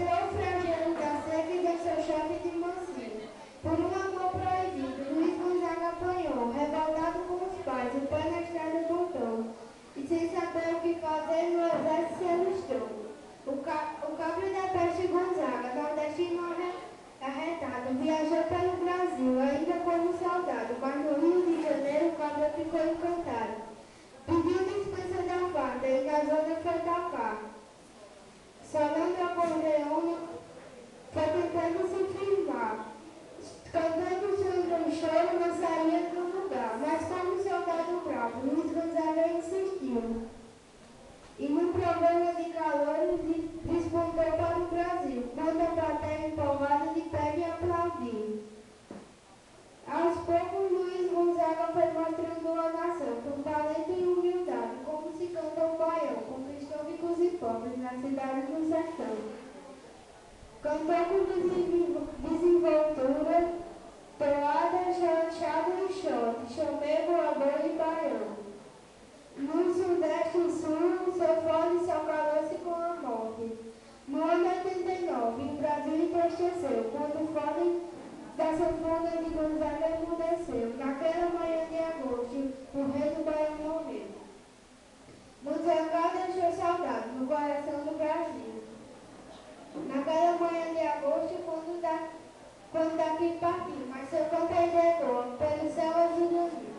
superou o flagelo da seca e deu seu choque de mansinho. Por um amor proibido, Luiz Gonzaga apanhou, revoltado com os pais, o pai na estrada voltou, e sem saber o que fazer, no exército se alistou. O cabra da peste Gonzaga, nordestino arretado, viajou pelo Brasil, ainda como soldado, mas no Rio de Janeiro o cabra ficou encantado. Pediu dispensa da farda, engajou na fetacar. Sonando acordeon, foi tentando se firmar. Cantando seu choro, não saía do lugar, mas como soldado bravo, Luiz Gonzaga insistiu. E num programa de calores despontou para o Brasil, quando a plateia empolgada lhe pede aplaudir. Aos poucos, Luiz Gonzaga foi mostrando a nação, com talento e humildade, como se canta o baião, conquistou ricos e pobres na cidade do sertão. Cantou com desenvoltura, toada, chanchada e choque, chamego, amor e baião. No Sudeste e Sul, seu fole só calou-se com a morte. No ano 89, o Brasil entristeceu, quando o fole da sanfona de Gonzaga emudeceu. Naquela manhã de agosto, o rei do Baião morreu. Gonzaga deixou saudade no coração do Brasil. Naquela manhã de agosto, quando daqui partiu, mas seu canto ainda ecoa pelo céu azul do Rio.